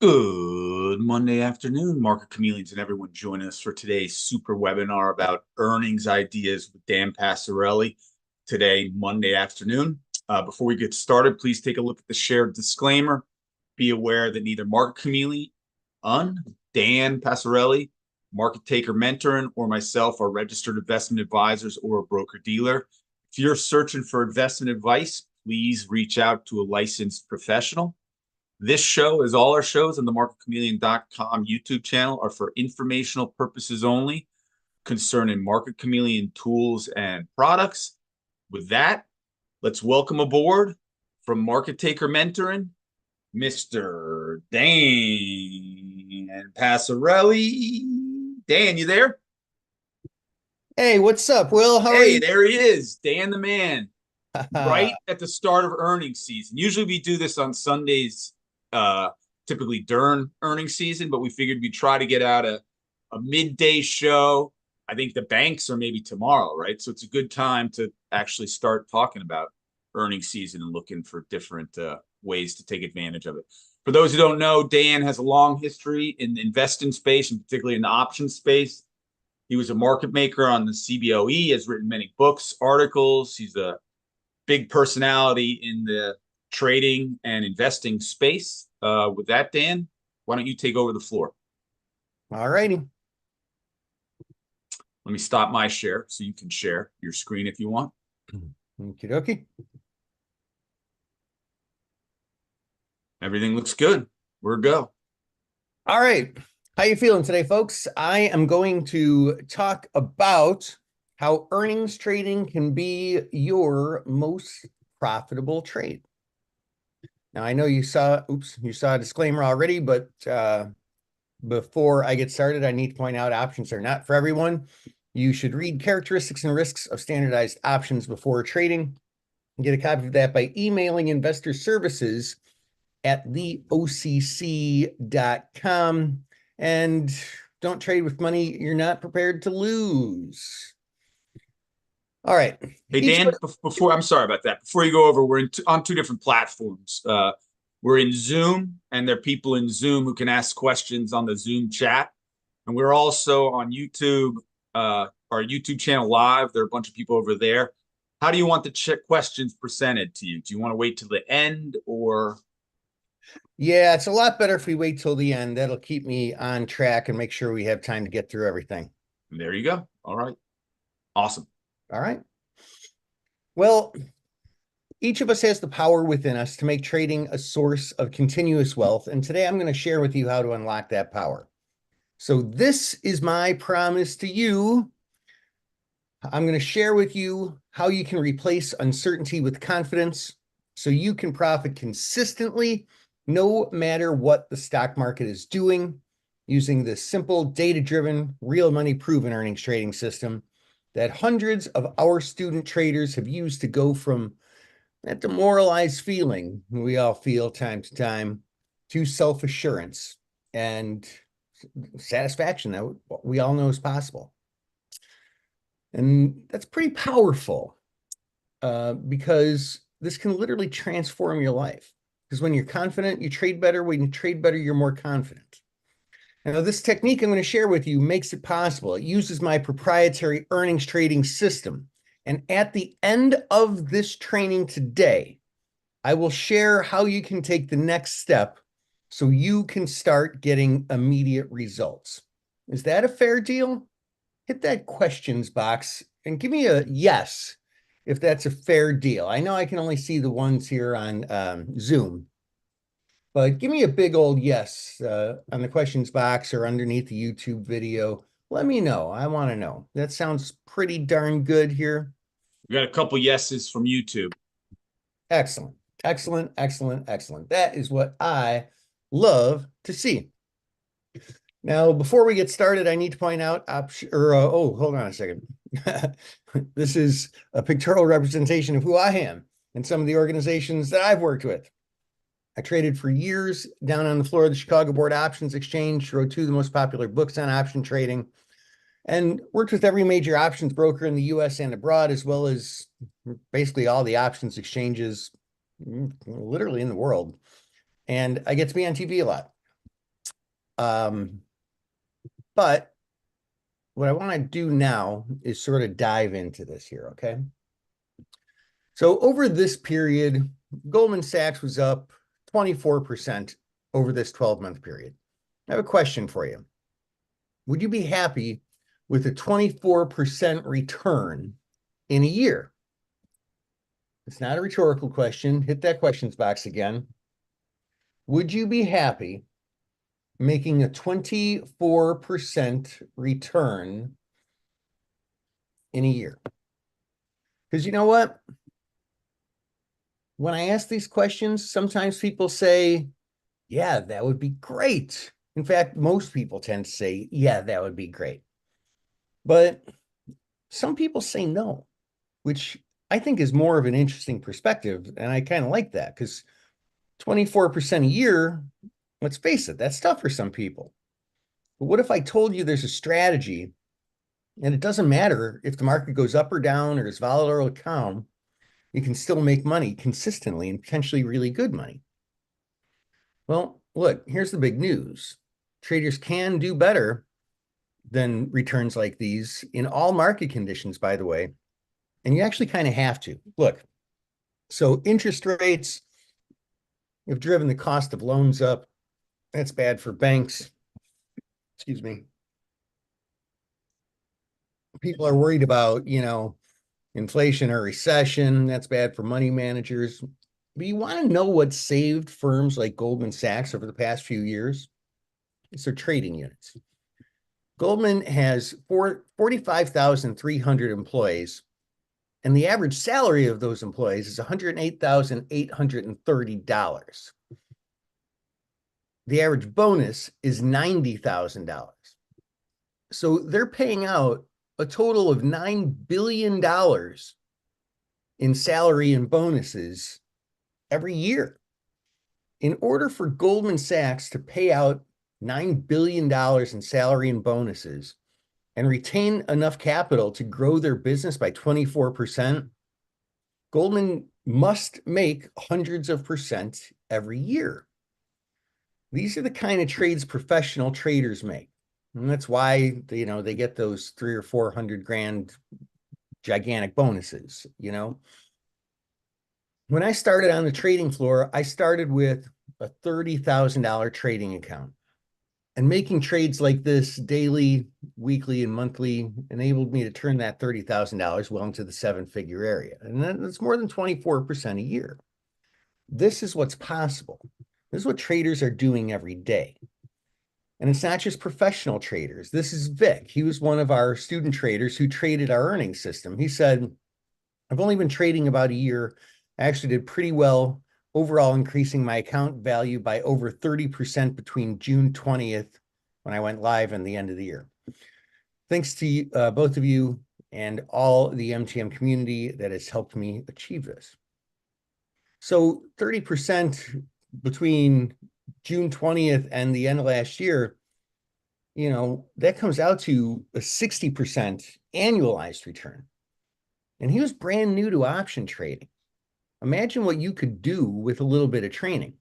Good Monday afternoon, market chameleons and everyone joining us for today's super webinar about earnings ideas with Dan Passarelli today, Monday afternoon. Before we get started, please take a look at the shared disclaimer. Be aware that neither Market Chameleon, Dan Passarelli, Market Taker Mentoring, or myself are registered investment advisors or a broker-dealer. If you're searching for investment advice, please reach out to a licensed professional. This show, as all our shows on the MarketChameleon.com YouTube channel, are for informational purposes only concerning Market Chameleon tools and products. With that, let's welcome aboard from Market Taker Mentoring, Mr. Dan Passarelli. Dan, you there? Hey, what's up, Will? How are you? Hey, there he is, Dan the man. Right at the start of earnings season. Usually we do this on Sundays, typically during earnings season, but we figured we'd try to get out a midday show. I think the banks are maybe tomorrow, right? So it's a good time to actually start talking about earnings season and looking for different ways to take advantage of it. For those who don't know, Dan has a long history in the investing space, and particularly in the option space. He was a market maker on the CBOE, has written many books, articles. He's a big personality in the trading and investing space. With that, Dan, why don't you take over the floor? All righty. Let me stop my share so you can share your screen if you want. Okie dokie. Everything looks good. We're go. All right. How you feeling today, folks? I am going to talk about how earnings trading can be your most profitable trade. Now, I know you saw a disclaimer already, but before I get started, I need to point out options are not for everyone. You should read characteristics and risks of standardized options before trading. Get a copy of that by emailing investor services at theocc.com. And don't trade with money you're not prepared to lose. All right. Hey, Dan, before I'm sorry about that. Before you go over, we're on two different platforms. We're in Zoom, and there are people in Zoom who can ask questions on the Zoom chat. And we're also on YouTube, our YouTube channel live. There are a bunch of people over there. How do you want the questions presented to you? Do you want to wait till the end or? Yeah, it's a lot better if we wait till the end. That'll keep me on track and make sure we have time to get through everything. There you go. All right. Awesome. All right. Well, each of us has the power within us to make trading a source of continuous wealth. And today I'm going to share with you how to unlock that power. So this is my promise to you. I'm going to share with you how you can replace uncertainty with confidence so you can profit consistently no matter what the stock market is doing, using this simple, data-driven, real money proven earnings trading system that hundreds of our student traders have used to go from that demoralized feeling we all feel time to time to self-assurance and satisfaction that we all know is possible. And that's pretty powerful because this can literally transform your life. Because when you're confident, you trade better. When you trade better, you're more confident. Now, this technique I'm going to share with you makes it possible. It uses my proprietary earnings trading system. And at the end of this training today, I will share how you can take the next step so you can start getting immediate results. Is that a fair deal? Hit that questions box and give me a yes if that's a fair deal. I know I can only see the ones here on Zoom, but give me a big old yes on the questions box or underneath the YouTube video. Let me know. I want to know. That sounds pretty darn good here. We got a couple yeses from YouTube. Excellent. Excellent, excellent, excellent. That is what I love to see. Now, before we get started, I need to point out, hold on a second. This is a pictorial representation of who I am and some of the organizations that I've worked with. I traded for years down on the floor of the Chicago Board Options Exchange, wrote two of the most popular books on option trading, and worked with every major options broker in the US and abroad, as well as basically all the options exchanges literally in the world. And I get to be on TV a lot. But what I want to do now is sort of dive into this here, okay? So over this period, Goldman Sachs was up 24% over this 12-month period. I have a question for you. Would you be happy with a 24% return in a year? It's not a rhetorical question. Hit that questions box again. Would you be happy making a 24% return in a year? Because you know what? When I ask these questions, sometimes people say, yeah, that would be great. In fact, most people tend to say, yeah, that would be great. But some people say no, which I think is more of an interesting perspective. And I kind of like that because 24% a year, let's face it, that's tough for some people. But what if I told you there's a strategy and it doesn't matter if the market goes up or down or is volatile or calm, you can still make money consistently and potentially really good money? Well, look, here's the big news. Traders can do better than returns like these in all market conditions, by the way. And you actually kind of have to. Look, so interest rates have driven the cost of loans up. That's bad for banks. Excuse me. People are worried about, inflation or recession. That's bad for money managers. But you want to know what saved firms like Goldman Sachs over the past few years? It's their trading units. Goldman has 45,300 employees, and the average salary of those employees is $108,830. The average bonus is $90,000. So they're paying out a total of $9 billion in salary and bonuses every year. In order for Goldman Sachs to pay out $9 billion in salary and bonuses and retain enough capital to grow their business by 24%, Goldman must make hundreds of percent every year. These are the kind of trades professional traders make. And that's why, they get those 300 or 400 grand gigantic bonuses, When I started on the trading floor, I started with a $30,000 trading account. And making trades like this daily, weekly, and monthly enabled me to turn that $30,000 well into the seven-figure area. And that's more than 24% a year. This is what's possible. This is what traders are doing every day. And it's not just professional traders. This is Vic. He was one of our student traders who traded our earnings system. He said, I've only been trading about a year. I actually did pretty well overall, increasing my account value by over 30% between June 20th, when I went live, and the end of the year. Thanks to both of you and all the MTM community that has helped me achieve this. So 30% between June 20th and the end of last year, that comes out to a 60% annualized return. And he was brand new to option trading. Imagine what you could do with a little bit of training.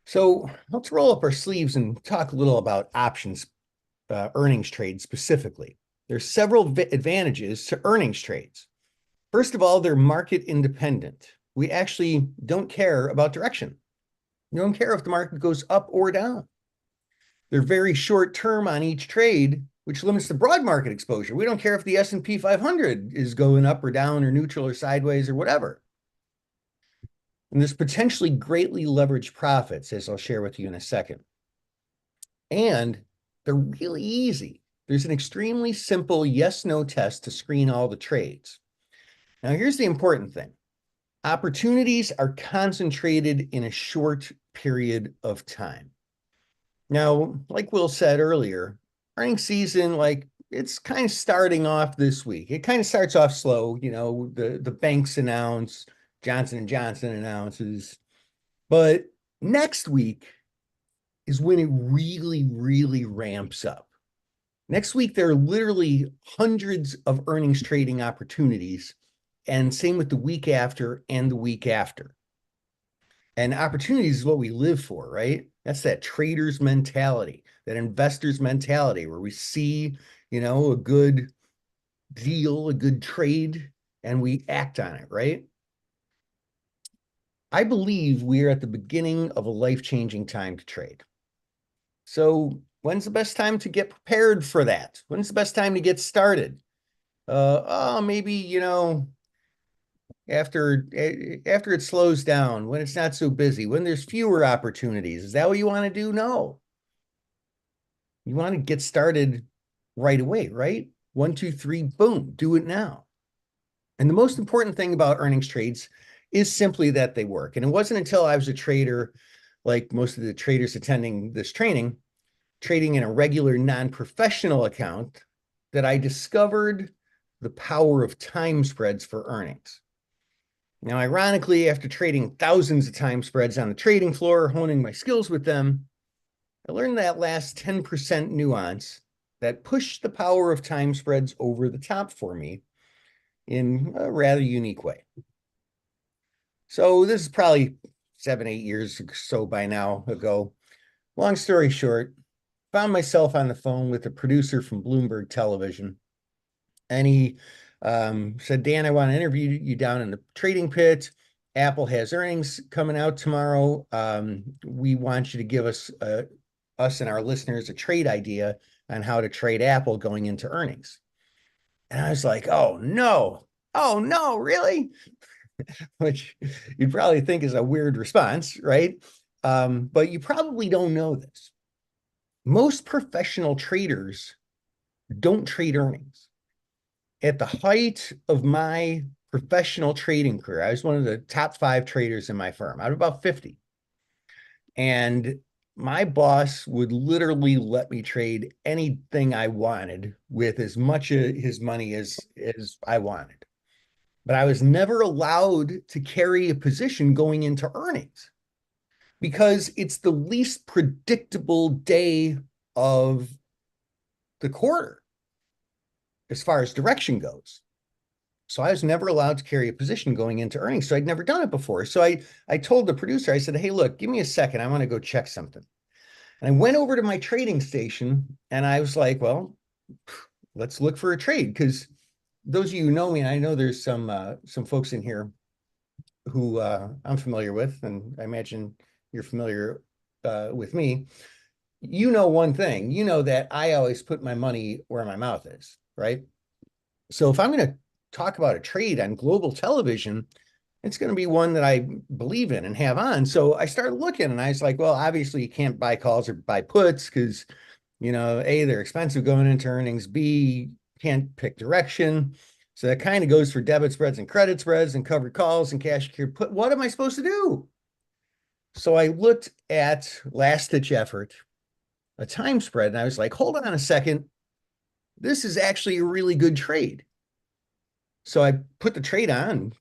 So let's roll up our sleeves and talk a little about options earnings trades specifically. There's several advantages to earnings trades. First of all, they're market independent. We actually don't care about direction. We don't care if the market goes up or down. They're very short term on each trade, which limits the broad market exposure. We don't care if the S&P 500 is going up or down or neutral or sideways or whatever. And there's potentially greatly leveraged profits, as I'll share with you in a second. And they're really easy. There's an extremely simple yes-no test to screen all the trades. Now, here's the important thing. Opportunities are concentrated in a short period of time. Now, like Will said earlier, earnings season, it's kind of starting off this week. It kind of starts off slow. The banks announce, Johnson & Johnson announces. But next week is when it really, really ramps up. Next week, there are literally hundreds of earnings trading opportunities, and same with the week after and the week after. And opportunities is what we live for, right? That's that trader's mentality, that investor's mentality where we see, a good deal, a good trade, and we act on it, right? I believe we are at the beginning of a life-changing time to trade. So when's the best time to get prepared for that? When's the best time to get started? Maybe, after it slows down, when it's not so busy, when there's fewer opportunities. Is that what you want to do? No. You want to get started right away, right? 1, 2, 3, boom, do it now. And the most important thing about earnings trades is simply that they work. And it wasn't until I was a trader, like most of the traders attending this training, trading in a regular non-professional account, that I discovered the power of time spreads for earnings. Now, ironically, after trading thousands of time spreads on the trading floor, honing my skills with them, I learned that last 10% nuance that pushed the power of time spreads over the top for me in a rather unique way. So this is probably 7, 8 years or so by now ago. Long story short, found myself on the phone with a producer from Bloomberg Television, and he said, Dan, I want to interview you down in the trading pit. Apple has earnings coming out tomorrow. We want you to give us and our listeners a trade idea on how to trade Apple going into earnings. And I was like, oh no, really? Which you'd probably think is a weird response, right? But you probably don't know this. Most professional traders don't trade earnings. At the height of my professional trading career, I was one of the top 5 traders in my firm out of about 50. And my boss would literally let me trade anything I wanted with as much of his money as I wanted. But I was never allowed to carry a position going into earnings because it's the least predictable day of the quarter as far as direction goes. So I was never allowed to carry a position going into earnings. So I'd never done it before. So I told the producer, I said, hey, look, give me a second. I want to go check something. And I went over to my trading station and I was like, well, let's look for a trade. Because those of you who know me, and I know there's some folks in here who I'm familiar with, and I imagine you're familiar with me. You know one thing, you know that I always put my money where my mouth is, right? So if I'm going to talk about a trade on global television, it's going to be one that I believe in and have on. So I started looking and I was like, well, obviously you can't buy calls or buy puts because, A, they're expensive going into earnings. B, can't pick direction. So that kind of goes for debit spreads and credit spreads and covered calls and cash secured put. What am I supposed to do? So I looked at last ditch effort, a time spread, and I was like, hold on a second. This is actually a really good trade. So I put the trade on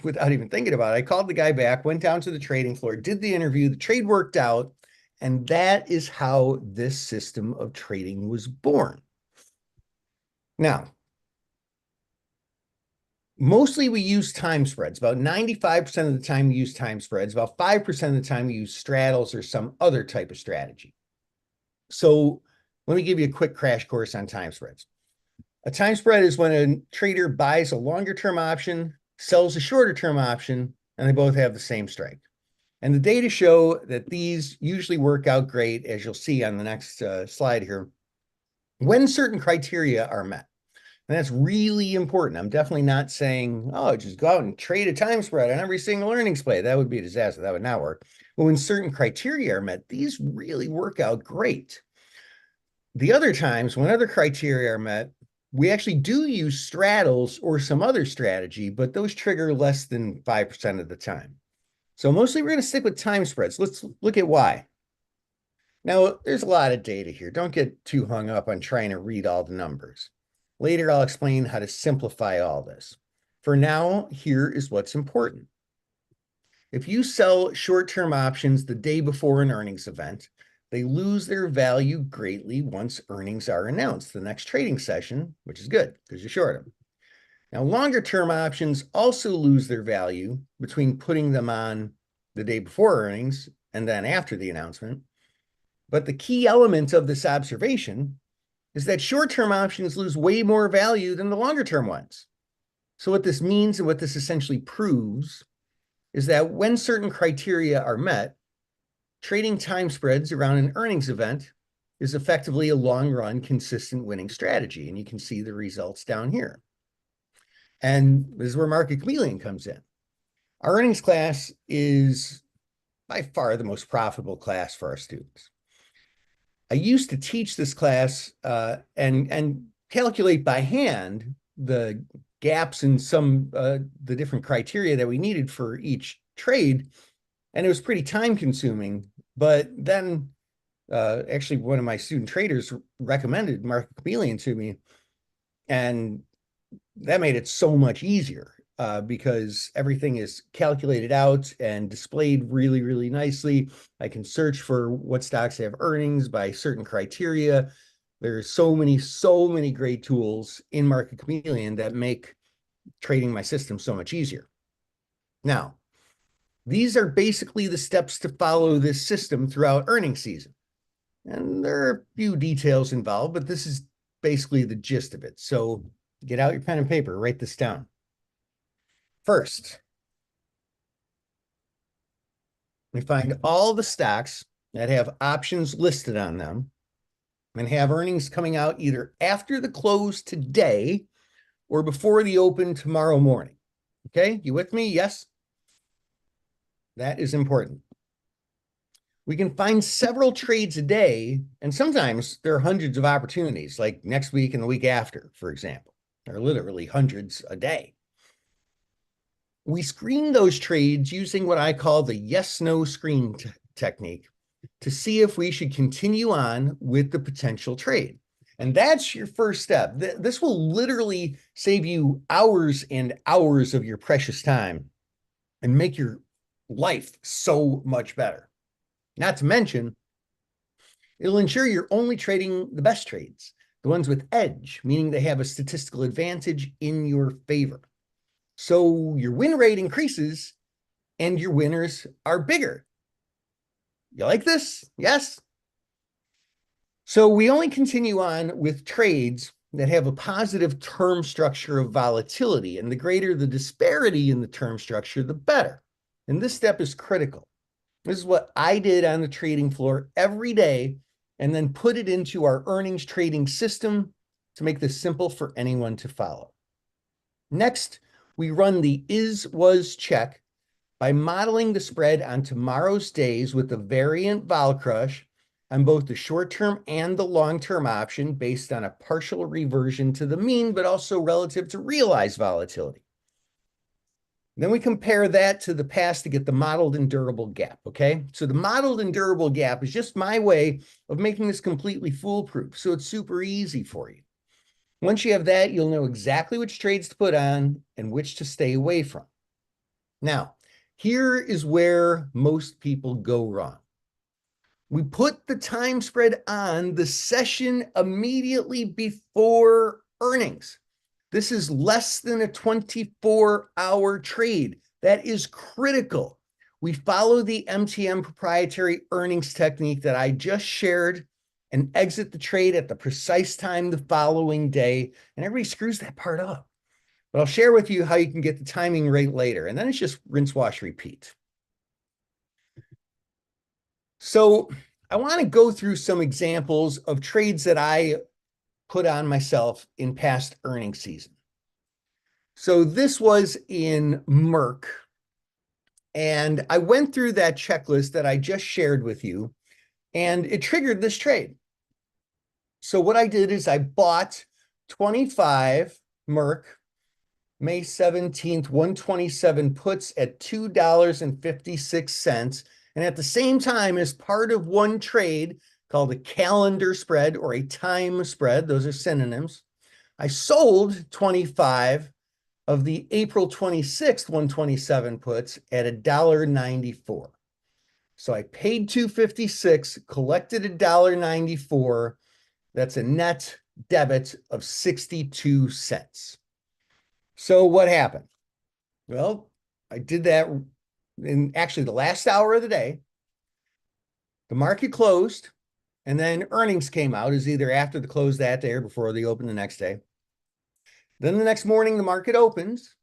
without even thinking about it. I called the guy back, went down to the trading floor, did the interview. The trade worked out. And that is how this system of trading was born. Now, mostly we use time spreads. About 95% of the time we use time spreads. About 5% of the time we use straddles or some other type of strategy. So let me give you a quick crash course on time spreads. A time spread is when a trader buys a longer term option, sells a shorter term option, and they both have the same strike. And the data show that these usually work out great, as you'll see on the next slide here, when certain criteria are met. And that's really important. I'm definitely not saying, oh, just go out and trade a time spread on every single earnings play. That would be a disaster. That would not work. But when certain criteria are met, these really work out great. The other times, when other criteria are met, we actually do use straddles or some other strategy, but those trigger less than 5% of the time. So mostly we're going to stick with time spreads. Let's look at why. Now, there's a lot of data here. Don't get too hung up on trying to read all the numbers. Later, I'll explain how to simplify all this. For now, here is what's important. If you sell short-term options the day before an earnings event, they lose their value greatly once earnings are announced, the next trading session, which is good because you short them. Now, longer-term options also lose their value between putting them on the day before earnings and then after the announcement. But the key element of this observation is that short-term options lose way more value than the longer-term ones. So what this means and what this essentially proves is that when certain criteria are met, trading time spreads around an earnings event is effectively a long-run, consistent winning strategy. And you can see the results down here. And this is where Market Chameleon comes in. Our earnings class is by far the most profitable class for our students. I used to teach this class and calculate by hand the gaps in some the different criteria that we needed for each trade, and it was pretty time consuming. But then actually one of my student traders recommended Market Chameleon to me, and that made it so much easier because everything is calculated out and displayed really, really nicely. I can search for what stocks have earnings by certain criteria. There's so many great tools in Market Chameleon that make trading my system so much easier. Now, these are basically the steps to follow this system throughout earnings season. And there are a few details involved, but this is basically the gist of it. So get out your pen and paper, write this down. First, we find all the stocks that have options listed on them and have earnings coming out either after the close today or before the open tomorrow morning. Okay, you with me? Yes? That is important. We can find several trades a day, and sometimes there are hundreds of opportunities, like next week and the week after, for example. There are literally hundreds a day. We screen those trades using what I call the yes-no screen technique to see if we should continue on with the potential trade. And that's your first step. This will literally save you hours and hours of your precious time and make your life so much better. Not to mention, it'll ensure you're only trading the best trades, the ones with edge, meaning they have a statistical advantage in your favor. So your win rate increases and your winners are bigger. You like this? Yes? So we only continue on with trades that have a positive term structure of volatility, and the greater the disparity in the term structure, the better. And this step is critical. This is what I did on the trading floor every day, and then put it into our earnings trading system to make this simple for anyone to follow. Next, we run the is-was check by modeling the spread on tomorrow's days with the variant vol crush on both the short-term and the long-term option based on a partial reversion to the mean, but also relative to realized volatility. Then we compare that to the past to get the modeled and durable gap, okay? So the modeled and durable gap is just my way of making this completely foolproof, so it's super easy for you. Once you have that, you'll know exactly which trades to put on and which to stay away from. Now, here is where most people go wrong. We put the time spread on the session immediately before earnings. This is less than a 24-hour trade. That is critical. We follow the MTM proprietary earnings technique that I just shared and exit the trade at the precise time the following day. And everybody screws that part up. But I'll share with you how you can get the timing right later. And then it's just rinse, wash, repeat. So I want to go through some examples of trades that I put on myself in past earnings season. So this was in Merck. And I went through that checklist that I just shared with you, and it triggered this trade. So what I did is I bought 25 Merck May 17th, 127 puts at $2.56. And at the same time, as part of one trade called a calendar spread or a time spread, those are synonyms, I sold 25 of the April 26th, 127 puts at $1.94. So I paid $2.56, collected $1.94. That's a net debit of 62 cents. So what happened? Well, I did that in actually the last hour of the day, the market closed, and then earnings came out is either after the close that day or before they open the next day. Then the next morning, the market opens,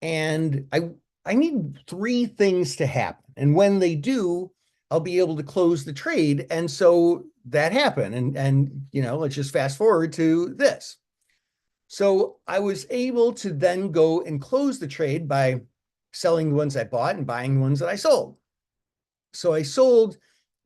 and I need three things to happen. And when they do, I'll be able to close the trade. And so that happened. And let's just fast forward to this. So I was able to then go and close the trade by selling the ones I bought and buying the ones that I sold. So I sold,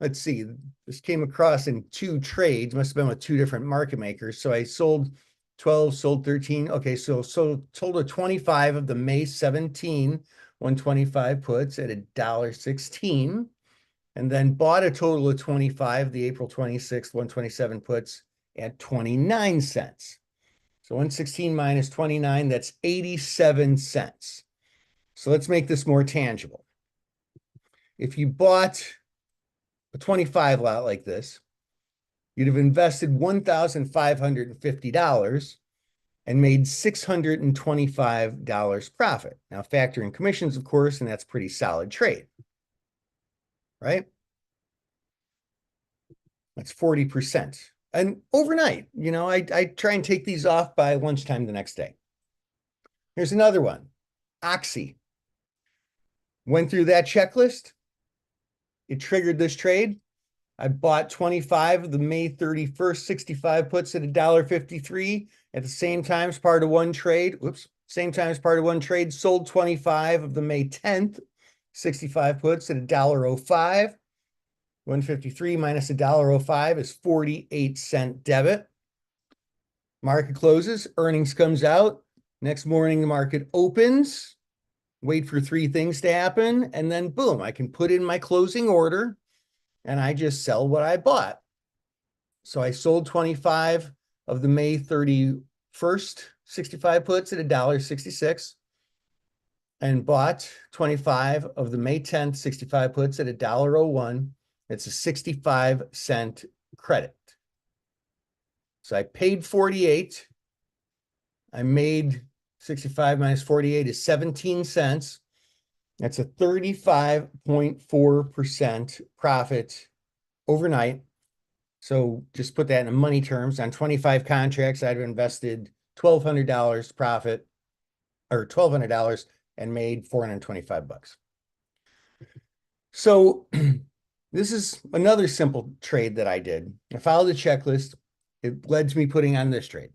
let's see, this came across in two trades, must have been with two different market makers. So I sold 12, sold 13. Okay, so sold a 25 of the May 17, 125 puts at $1.16, and then bought a total of 25, the April 26th, 127 puts at 29 cents. So 116 minus 29, that's 87 cents. So let's make this more tangible. If you bought a 25 lot like this, you'd have invested $1,550 and made $625 profit. Now factor in commissions, of course, and that's a pretty solid trade, right? That's 40%. And overnight, I try and take these off by lunchtime the next day. Here's another one, Oxy. Went through that checklist. It triggered this trade. I bought 25 of the May 31st, 65 puts at $1.53 at the same time as part of one trade. Same time as part of one trade, sold 25 of the May 10th, 65 puts at $1.05. 153 minus $1.05 is 48-cent debit. Market closes, earnings comes out. Next morning, the market opens. Wait for three things to happen, and then boom, I can put in my closing order and I just sell what I bought. So I sold 25 of the May 31st 65 puts at $1.66 and bought 25 of the May 10th 65 puts at $1.01. It's a 65-cent credit. So I paid 48. I made 65 minus 48 is 17 cents. That's a 35.4% profit overnight. So just put that in money terms. On 25 contracts, I'd invested $1,200 profit, or $1,200, and made 425 bucks. So this is another simple trade that I did. I followed the checklist. It led to me putting on this trade.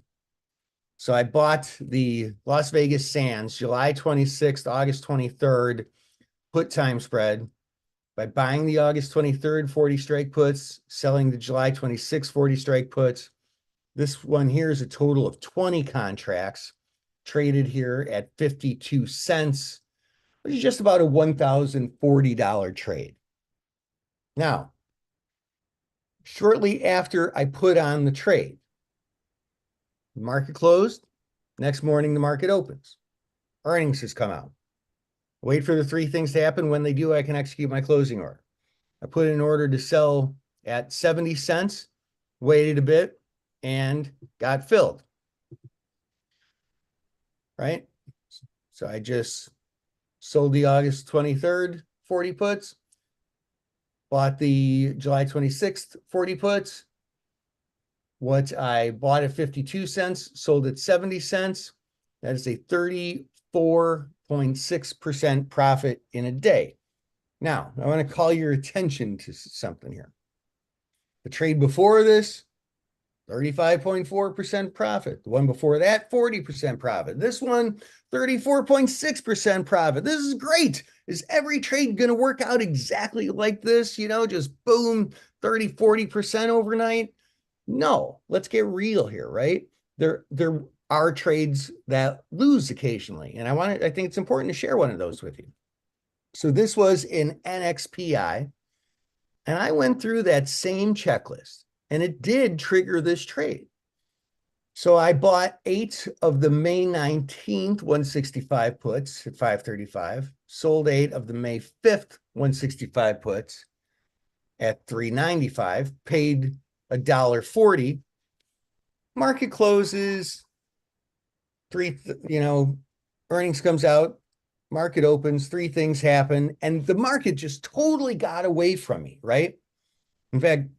So I bought the Las Vegas Sands, July 26th, August 23rd, put time spread by buying the August 23rd 40 strike puts, selling the July 26th 40 strike puts. This one here is a total of 20 contracts traded here at 52 cents, which is just about a $1,040 trade. Now, shortly after I put on the trade, the market closed. Next morning, the market opens. Earnings has come out. Wait for the three things to happen. When they do, I can execute my closing order. I put in an order to sell at 70 cents, waited a bit, and got filled. Right? So I just sold the August 23rd 40 puts, bought the July 26th 40 puts. What I bought at 52 cents, sold at 70 cents. That is a 34.6% profit in a day. Now, I want to call your attention to something here. The trade before this, 35.4% profit. The one before that, 40% profit. This one, 34.6% profit. This is great. Is every trade going to work out exactly like this? Just boom, 30, 40% overnight? No, let's get real here, right? There are trades that lose occasionally. And I think it's important to share one of those with you. So this was in NXPI. And I went through that same checklist, and it did trigger this trade. So I bought 8 of the May 19th 165 puts at 535, sold 8 of the May 5th 165 puts at 395, paid $1.40. Market closes, earnings comes out. market opens, three things happen, and the market just totally got away from me, right? In fact,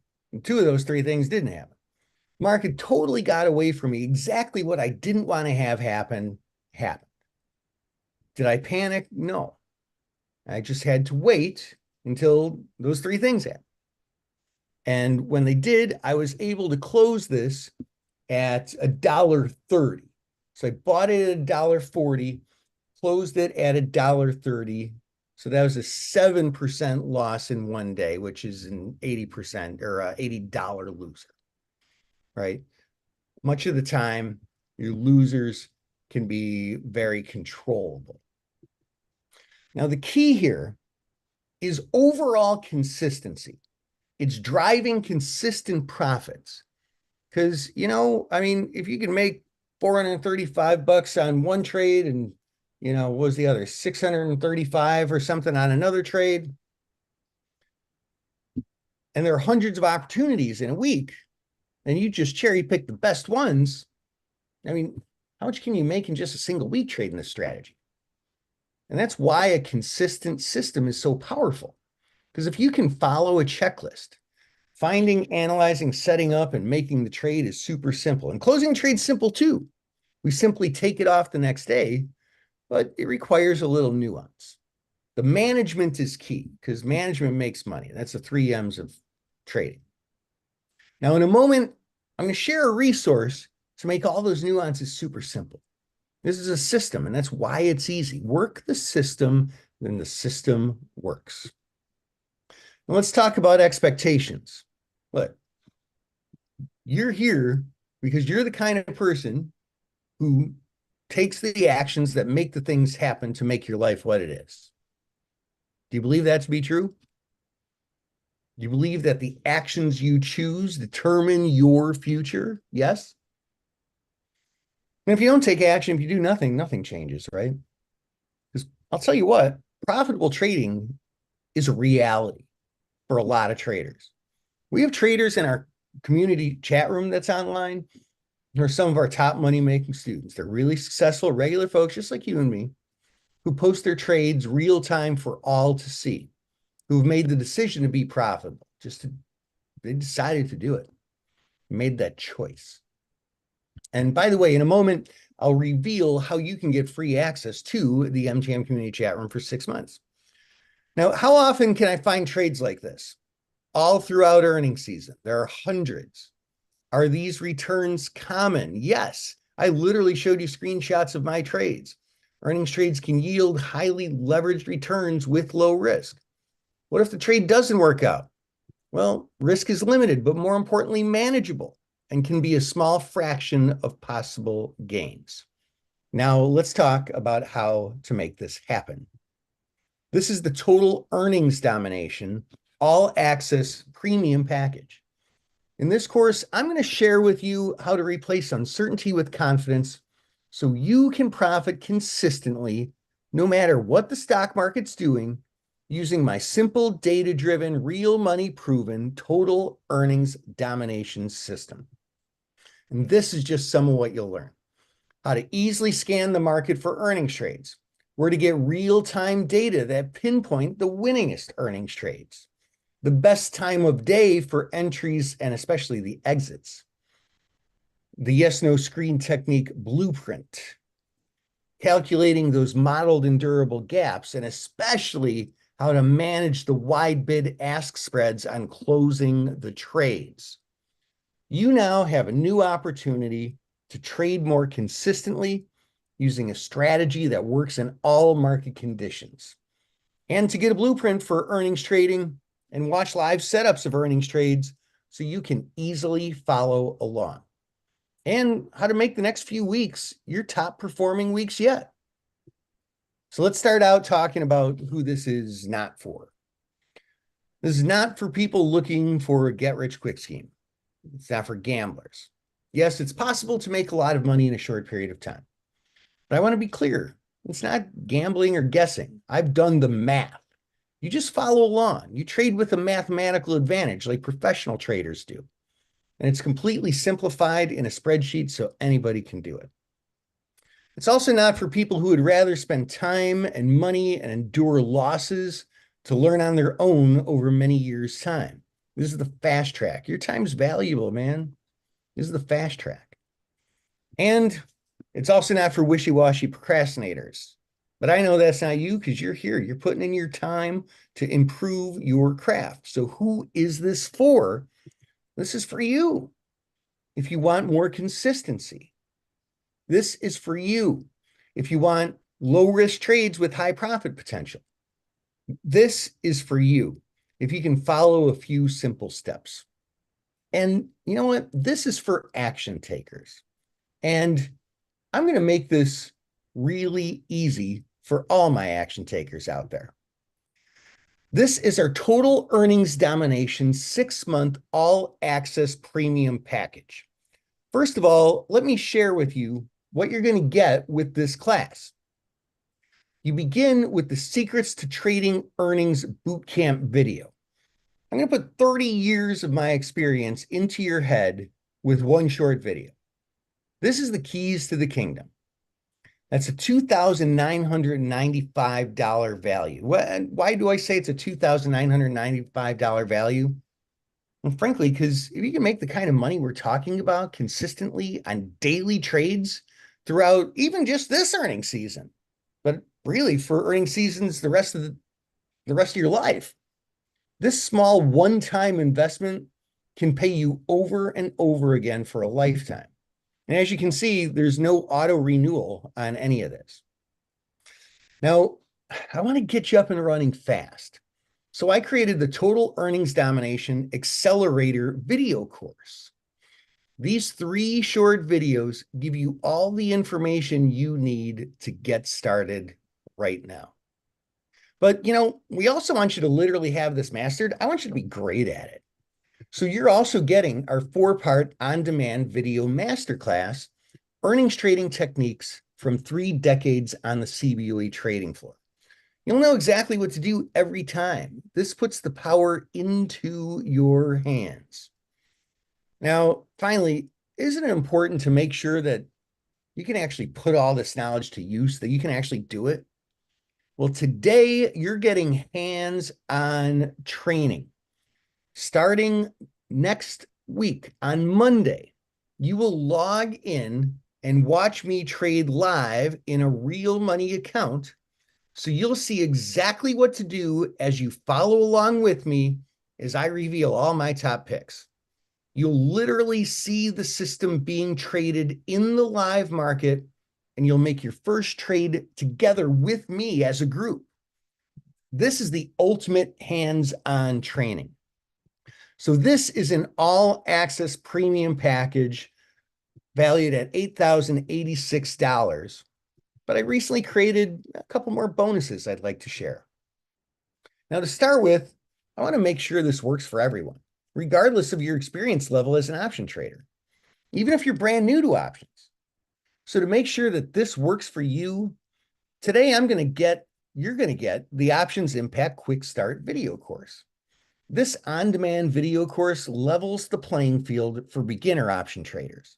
two of those three things didn't happen. Market totally got away from me. Exactly what I didn't want to have happen happened. Did I panic? No. I just had to wait until those three things happened. And when they did, I was able to close this at $1.30. So I bought it at $1.40, closed it at $1.30. So that was a 7% loss in one day, which is an 80% or $80 loser, right? Much of the time, your losers can be very controllable. Now, the key here is overall consistency. It's driving consistent profits. Because, I mean, if you can make 435 bucks on one trade and, what was the other, 635 or something on another trade, and there are hundreds of opportunities in a week, and you just cherry pick the best ones, I mean, how much can you make in just a single week trading this strategy? And that's why a consistent system is so powerful. Because if you can follow a checklist, finding, analyzing, setting up, and making the trade is super simple. And closing the trade is simple too. We simply take it off the next day, but it requires a little nuance. The management is key because management makes money. That's the 3 M's of trading. Now, in a moment, I'm going to share a resource to make all those nuances super simple. This is a system, and that's why it's easy. Work the system, then the system works. Now let's talk about expectations. Look, you're here because you're the kind of person who takes the actions that make the things happen to make your life what it is. Do you believe that to be true? Do you believe that the actions you choose determine your future? Yes? And if you don't take action, if you do nothing, nothing changes, right? Because I'll tell you what, profitable trading is a reality for a lot of traders. We have traders in our community chat room that's online. They're some of our top money-making students. They're really successful, regular folks, just like you and me, who post their trades real time for all to see, who've made the decision to be profitable. They decided to do it, made that choice. And by the way, in a moment, I'll reveal how you can get free access to the MTM community chat room for 6 months. Now, how often can I find trades like this? All throughout earnings season. There are hundreds. Are these returns common? Yes. I literally showed you screenshots of my trades. Earnings trades can yield highly leveraged returns with low risk. What if the trade doesn't work out? Well, risk is limited, but more importantly, manageable and can be a small fraction of possible gains. Now, let's talk about how to make this happen. This is the total earnings domination, all access premium package. In this course, I'm going to share with you how to replace uncertainty with confidence so you can profit consistently no matter what the stock market's doing using my simple data-driven, real money proven total earnings domination system. And this is just some of what you'll learn. How to easily scan the market for earnings trades, where to get real-time data that pinpoint the winningest earnings trades, the best time of day for entries and especially the exits, the yes-no screen technique blueprint, calculating those modeled and durable gaps, and especially how to manage the wide bid-ask spreads on closing the trades. You now have a new opportunity to trade more consistently using a strategy that works in all market conditions. And to get a blueprint for earnings trading and watch live setups of earnings trades so you can easily follow along. And how to make the next few weeks your top performing weeks yet. So let's start out talking about who this is not for. This is not for people looking for a get-rich-quick scheme. It's not for gamblers. Yes, it's possible to make a lot of money in a short period of time. But I want to be clear. It's not gambling or guessing. I've done the math. You just follow along. You trade with a mathematical advantage like professional traders do. And it's completely simplified in a spreadsheet so anybody can do it. It's also not for people who would rather spend time and money and endure losses to learn on their own over many years' time. This is the fast track. Your time's valuable, man. This is the fast track. And it's also not for wishy-washy procrastinators. But I know that's not you because you're here. You're putting in your time to improve your craft. So who is this for? This is for you. If you want more consistency, this is for you. If you want low risk trades with high profit potential, this is for you. If you can follow a few simple steps. And you know what? This is for action takers. And I'm going to make this really easy for all my action takers out there. This is our total earnings domination 6-month all access premium package. First of all, let me share with you what you're going to get with this class. You begin with the Secrets to Trading Earnings Bootcamp video. I'm going to put 30 years of my experience into your head with one short video. This is the keys to the kingdom. That's a $2,995 value. Why do I say it's a $2,995 value? Well, frankly, because if you can make the kind of money we're talking about consistently on daily trades throughout even just this earnings season, but really for earnings seasons the rest of your life, this small one-time investment can pay you over and over again for a lifetime. And as you can see, there's no auto renewal on any of this. Now, I want to get you up and running fast. So I created the Total Earnings Domination Accelerator video course. These 3 short videos give you all the information you need to get started right now. But, we also want you to literally have this mastered. I want you to be great at it. So you're also getting our 4-part on-demand video masterclass, Earnings Trading Techniques from 3 decades on the CBOE trading floor. You'll know exactly what to do every time. This puts the power into your hands. Now, finally, isn't it important to make sure that you can actually put all this knowledge to use, that you can actually do it? Well, today you're getting hands-on training. Starting next week on Monday, you will log in and watch me trade live in a real money account. So you'll see exactly what to do as you follow along with me as I reveal all my top picks. You'll literally see the system being traded in the live market, and you'll make your first trade together with me as a group. This is the ultimate hands-on training. So this is an all-access premium package valued at $8,086. But I recently created a couple more bonuses I'd like to share. Now, to start with, I want to make sure this works for everyone, regardless of your experience level as an option trader, even if you're brand new to options. So to make sure that this works for you, today you're going to get the Options Impact Quick Start video course. This on-demand video course levels the playing field for beginner option traders.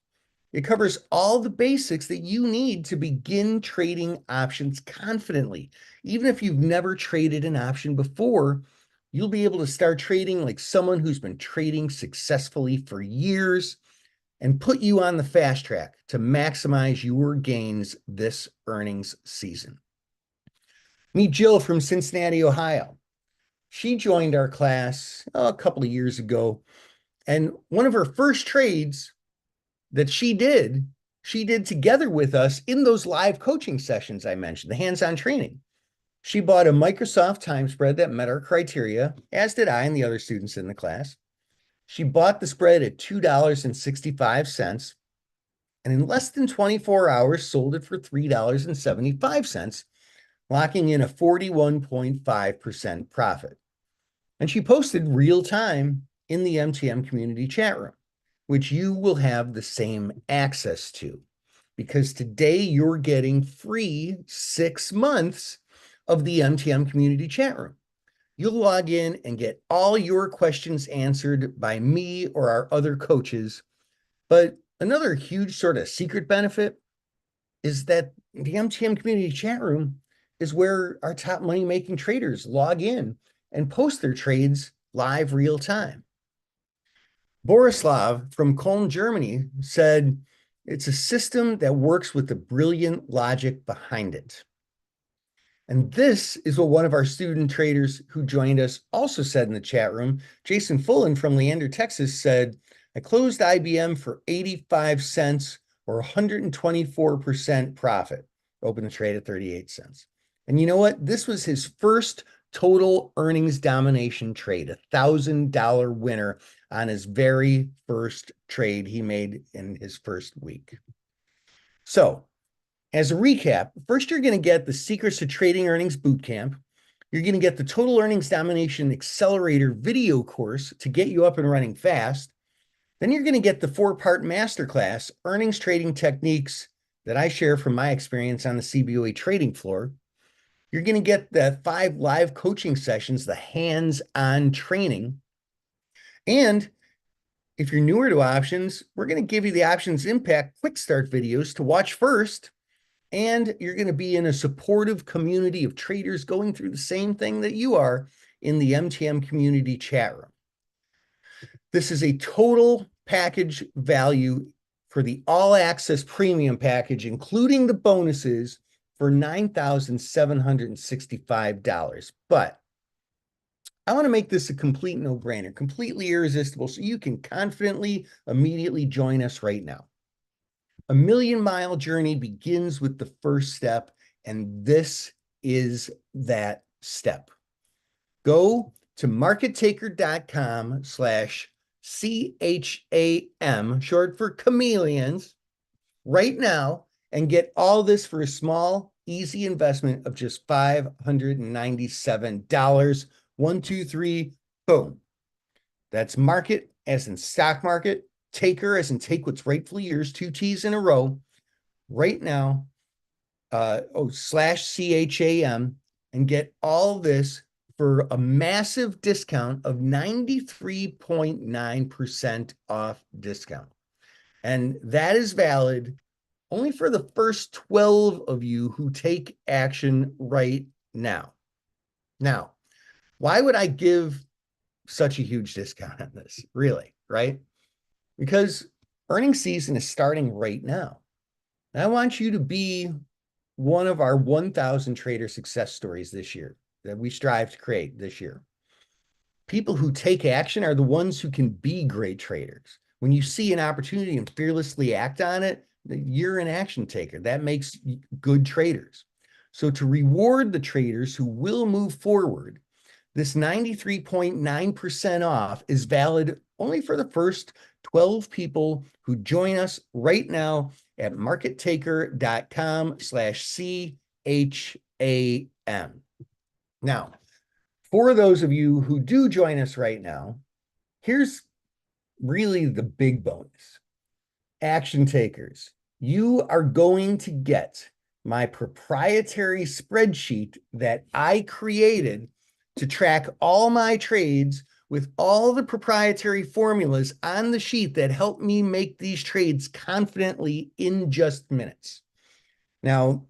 It covers all the basics that you need to begin trading options confidently. Even if you've never traded an option before, you'll be able to start trading like someone who's been trading successfully for years and put you on the fast track to maximize your gains this earnings season. Meet Jill from Cincinnati, Ohio. She joined our class a couple of years ago, and one of her first trades that she did together with us in those live coaching sessions I mentioned, the hands-on training. She bought a Microsoft time spread that met our criteria, as did I and the other students in the class. She bought the spread at $2.65, and in less than 24 hours sold it for $3.75, locking in a 41.5% profit. And she posted real time in the MTM community chat room, which you will have the same access to, because today you're getting free 6 months of the MTM community chat room. You'll log in and get all your questions answered by me or our other coaches. But another huge sort of secret benefit is that the MTM community chat room is where our top money making traders log in and post their trades live real time. Borislav from Cologne, Germany said, it's a system that works with the brilliant logic behind it. And this is what one of our student traders who joined us also said in the chat room. Jason Fullen from Leander, Texas said, I closed IBM for 85 cents or 124% profit. Opened the trade at 38 cents. And you know what? This was his first total earnings domination trade, $1,000 winner on his very first trade he made in his first week. So, as a recap, first you're going to get the Secrets to Trading Earnings Bootcamp. You're going to get the Total Earnings Domination Accelerator video course to get you up and running fast. Then you're going to get the 4-part masterclass, Earnings Trading Techniques, that I share from my experience on the CBOE trading floor. You're going to get the 5 live coaching sessions, the hands-on training. And if you're newer to options, we're going to give you the Options Impact Quick Start videos to watch first. And you're going to be in a supportive community of traders going through the same thing that you are in the MTM community chat room. This is a total package value for the all access premium package, including the bonuses, for $9,765. But I want to make this a complete no-brainer, completely irresistible, so you can confidently, immediately join us right now. A million-mile journey begins with the first step, and this is that step. Go to markettaker.com/CHAM, short for chameleons, right now, and get all this for a small, easy investment of just $597. 1, 2, 3, boom. That's market as in stock market, taker as in take what's rightfully yours, 2 T's in a row, right now, /CHAM, and get all this for a massive discount of 93.9% off discount. And that is valid only for the first 12 of you who take action right now. Now, why would I give such a huge discount on this? Really, right? Because earnings season is starting right now. And I want you to be one of our 1,000 trader success stories this year that we strive to create this year. People who take action are the ones who can be great traders. When you see an opportunity and fearlessly act on it, you're an action taker. That makes good traders. So to reward the traders who will move forward, this 93.9% off is valid only for the first 12 people who join us right now at markettaker.com/CHAM. Now, for those of you who do join us right now, here's really the big bonus. Action takers, you are going to get my proprietary spreadsheet that I created to track all my trades with all the proprietary formulas on the sheet that help me make these trades confidently in just minutes. Now,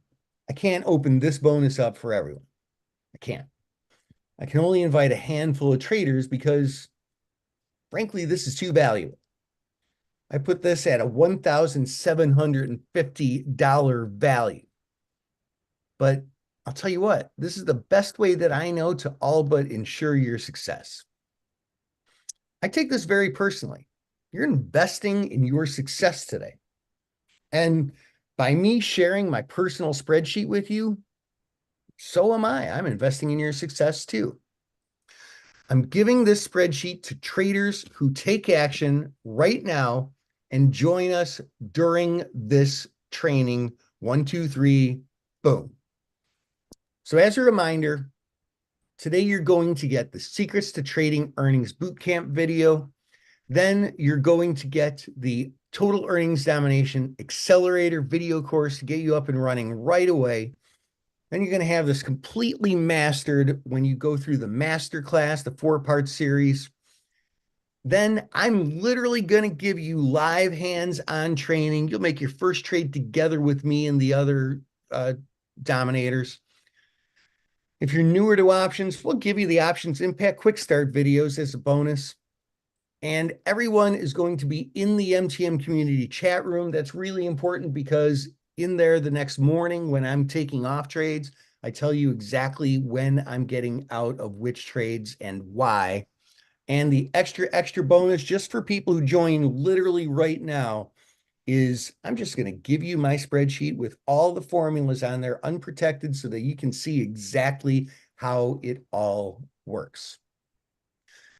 I can't open this bonus up for everyone. I can't. I can only invite a handful of traders because, frankly, this is too valuable. I put this at a $1,750 value. But I'll tell you what, this is the best way that I know to all but ensure your success. I take this very personally. You're investing in your success today. And by me sharing my personal spreadsheet with you, so am I. I'm investing in your success too. I'm giving this spreadsheet to traders who take action right now and join us during this training. 1, 2, 3, boom. So as a reminder, today you're going to get the Secrets to Trading Earnings Bootcamp video. Then you're going to get the Total Earnings Domination Accelerator video course to get you up and running right away. Then you're going to have this completely mastered when you go through the master class, the 4-part series. then I'm literally going to give you live hands-on training. You'll make your first trade together with me and the other dominators. If you're newer to options, we'll give you the Options Impact Quick Start videos as a bonus. And everyone is going to be in the MTM community chat room. That's really important because in there the next morning when I'm taking off trades, I tell you exactly when I'm getting out of which trades and why. And the extra bonus just for people who join literally right now is I'm just going to give you my spreadsheet with all the formulas on there unprotected so that you can see exactly how it all works.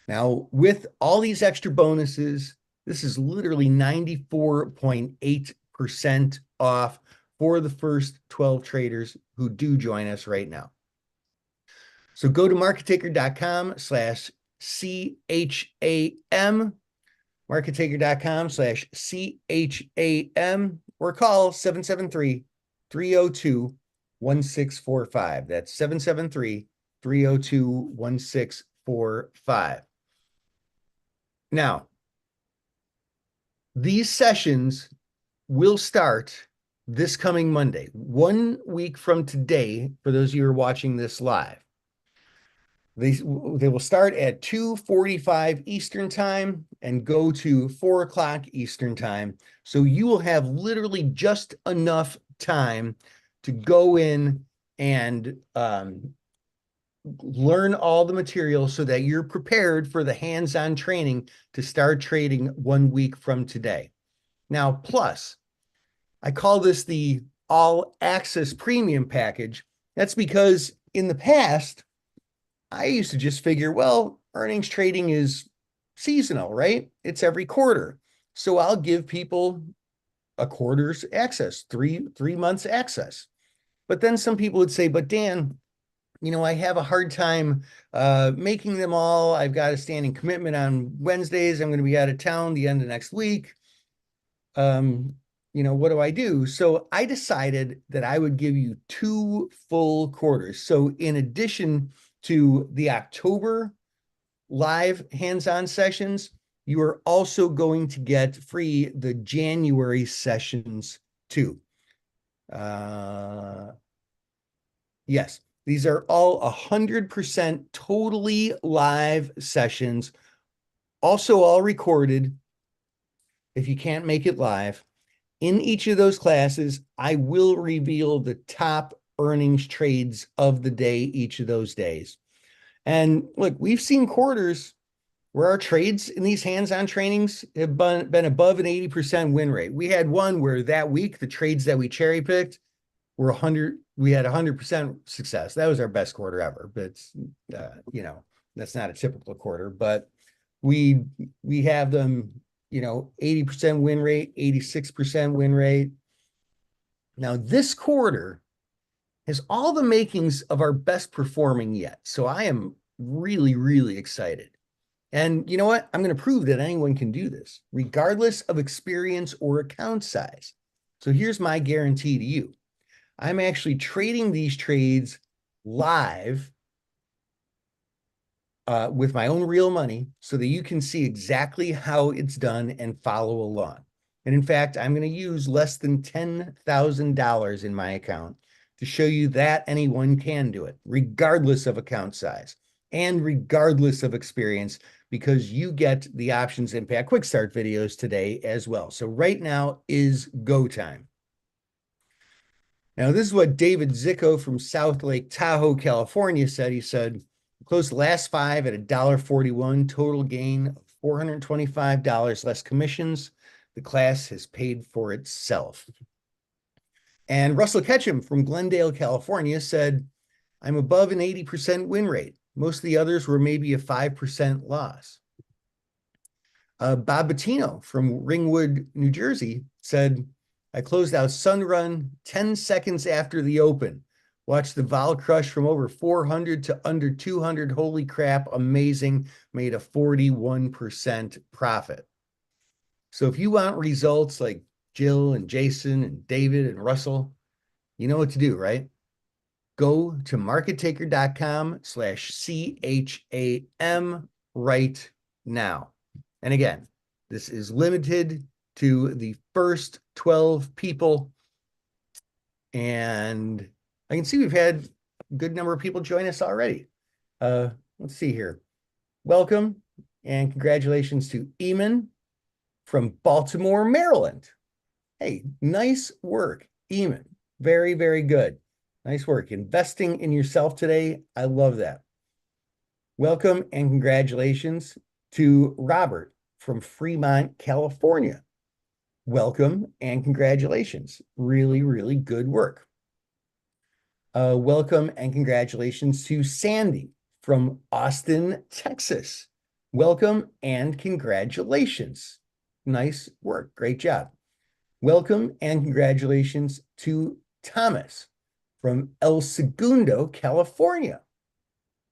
Now, with all these extra bonuses, this is literally 94.8% off for the first 12 traders who do join us right now. So go to markettaker.com/CHAM, markettaker.com/CHAM, or call 773-302-1645. That's 773-302-1645. Now, these sessions will start this coming Monday, 1 week from today, for those of you who are watching this live. They will start at 2:45 Eastern time and go to 4 o'clock Eastern time. So you will have literally just enough time to go in and learn all the material so that you're prepared for the hands-on training to start trading 1 week from today. Now, plus, I call this the All Access Premium Package. That's because in the past, I used to just figure, well, earnings trading is seasonal, right? It's every quarter. So I'll give people a quarter's access, three months access. But then some people would say, but Dan, I have a hard time making them all. I've got a standing commitment on Wednesdays. I'm going to be out of town the end of next week. What do I do? So I decided that I would give you 2 full quarters. So in addition to the October live hands-on sessions, you are also going to get free the January sessions too. Yes, these are all 100% totally live sessions, also all recorded if you can't make it live. In each of those classes, I will reveal the top earnings trades of the day each of those days. And look, we've seen quarters where our trades in these hands-on trainings have been above an 80% win rate. We had one where that week, the trades that we cherry picked were 100, we had 100% success. That was our best quarter ever, but that's not a typical quarter, but we have them, 80% win rate, 86% win rate. Now this quarter has all the makings of our best performing yet. So I am really, really excited. And you know what? I'm going to prove that anyone can do this, regardless of experience or account size. So here's my guarantee to you. I'm actually trading these trades live with my own real money so that you can see exactly how it's done and follow along. And in fact, I'm going to use less than $10,000 in my account to show you that anyone can do it, regardless of account size and regardless of experience, because you get the Options Impact Quick Start videos today as well. So right now is go time. Now, this is what David Zicko from South Lake Tahoe, California said. He said, closed the last 5 at $1.41, total gain of $425 less commissions. The class has paid for itself. And Russell Ketchum from Glendale, California said, I'm above an 80% win rate. Most of the others were maybe a 5% loss. Bob Bettino from Ringwood, New Jersey said, I closed out Sunrun 10 seconds after the open. Watched the vol crush from over 400 to under 200. Holy crap, amazing. Made a 41% profit. So if you want results like Jill and Jason and David and Russell, you know what to do, right? Go to markettaker.com/CHAM right now. And again, this is limited to the first 12 people. And I can see we've had a good number of people join us already. Let's see here. Welcome and congratulations to Eamon from Baltimore, Maryland. Hey, nice work, Eamon. Very, very good. Nice work. Investing in yourself today. I love that. Welcome and congratulations to Robert from Fremont, California. Welcome and congratulations. Really, really good work. Welcome and congratulations to Sandy from Austin, Texas. Welcome and congratulations. Nice work. Great job. Welcome and congratulations to Thomas from El Segundo, California.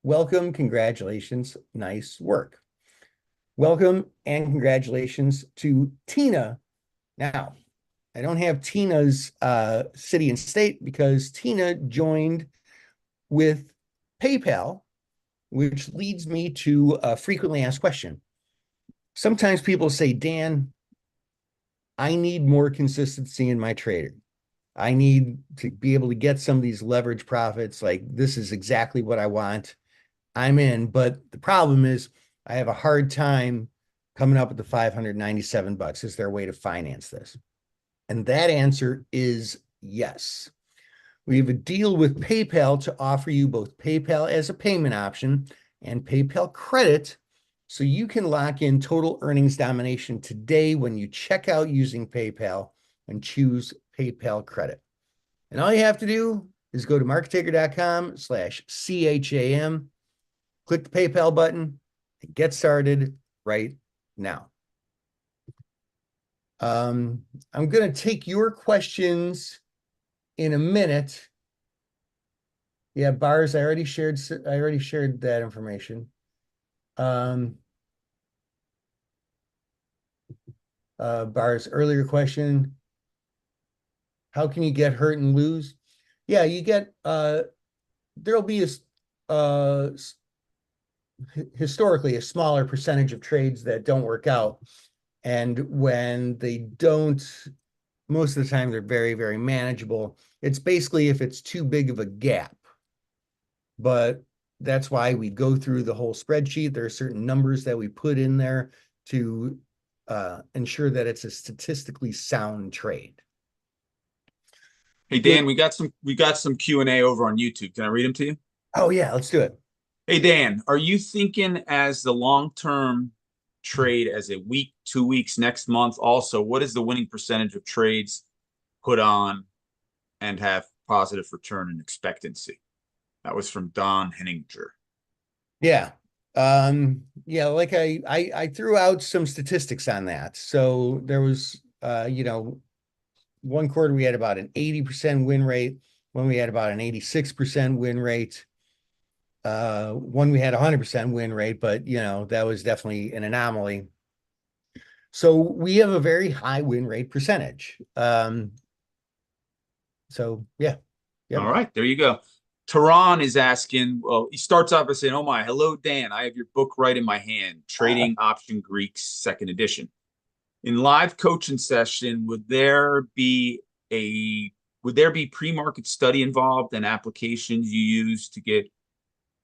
Welcome, congratulations. Nice work. Welcome and congratulations to Tina. Now, I don't have Tina's city and state because Tina joined with PayPal, which leads me to a frequently asked question. Sometimes people say, Dan, I need more consistency in my trading. I need to be able to get some of these leverage profits. Like, this is exactly what I want. I'm in, but the problem is I have a hard time coming up with the 597 bucks. Is there a way to finance this? And that answer is yes. We have a deal with PayPal to offer you both PayPal as a payment option and PayPal credit, so you can lock in total earnings domination today when you check out using PayPal and choose PayPal credit. And all you have to do is go to markettaker.com/CHAM, click the PayPal button, and get started right now. I'm going to take your questions in a minute. Yeah, bars, I already shared that information. Bars, earlier question, how can you get hurt and lose? Yeah, you get there'll be historically a smaller percentage of trades that don't work out. And when they don't, most of the time they're very, very manageable. It's basically if it's too big of a gap. But that's why we go through the whole spreadsheet. There are certain numbers that we put in there to ensure that it's a statistically sound trade. Hey Dan, we got some Q&A over on YouTube. Can I read them to you? Oh yeah, let's do it. Hey Dan, are you thinking as the long-term trade as a week, 2 weeks, next month? Also, what is the winning percentage of trades put on and have positive return and expectancy? That was from Don Henninger. Yeah. Yeah, like I threw out some statistics on that. So there was one quarter we had about an 80% win rate, when we had about an 86% win rate. One we had 100% win rate, but that was definitely an anomaly. So we have a very high win rate percentage. So yeah. Yep. All right, there you go. Tehran is asking, well, he starts off by saying, oh my, hello, Dan. I have your book right in my hand, Trading Option Greeks, 2nd edition. In live coaching session, would there be pre-market study involved and applications you use to get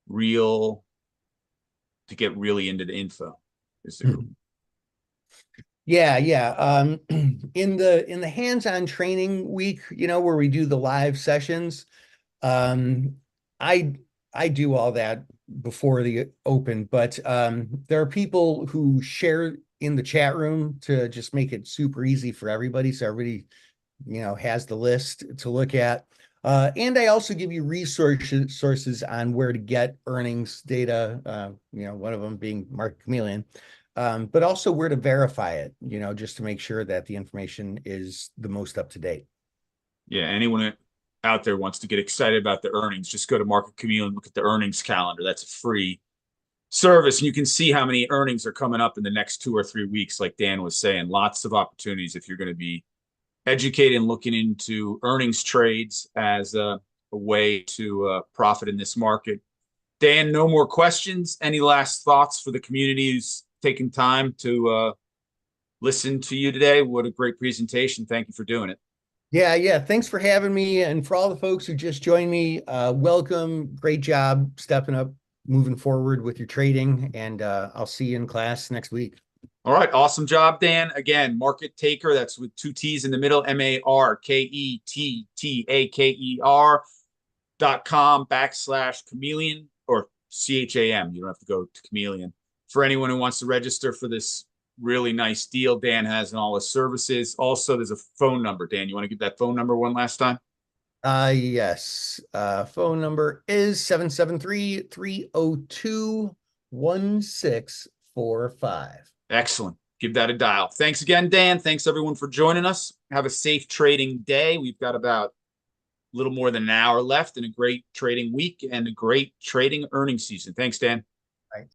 really into the info? Is there... Yeah. In the hands-on training week, where we do the live sessions, I do all that before the open, but there are people who share in the chat room to just make it super easy for everybody, so everybody has the list to look at. And I also give you sources on where to get earnings data, one of them being MarketChameleon, but also where to verify it, just to make sure that the information is the most up to date. Yeah, anyone out there wants to get excited about the earnings, just go to MarketChameleon, look at the earnings calendar. That's a free service, and you can see how many earnings are coming up in the next 2 or 3 weeks. Like Dan was saying, lots of opportunities if you're going to be educated and looking into earnings trades as a way to profit in this market. Dan, no more questions. Any last thoughts for the community who's taking time to listen to you today. What a great presentation. Thank you for doing it. Yeah. Thanks for having me. And for all the folks who just joined me, welcome. Great job stepping up, moving forward with your trading. And I'll see you in class next week. All right. Awesome job, Dan. Again, Market Taker. That's with 2 T's in the middle, markettaker.com/chameleon or CHAM. You don't have to go to Chameleon. For anyone who wants to register for this really nice deal Dan has in all his services. Also, there's a phone number. Dan, you want to give that phone number one last time? Yes. Phone number is 773-302-1645. Excellent. Give that a dial. Thanks again, Dan. Thanks everyone for joining us. Have a safe trading day. We've got about a little more than an hour left and a great trading week and a great trading earnings season. Thanks, Dan.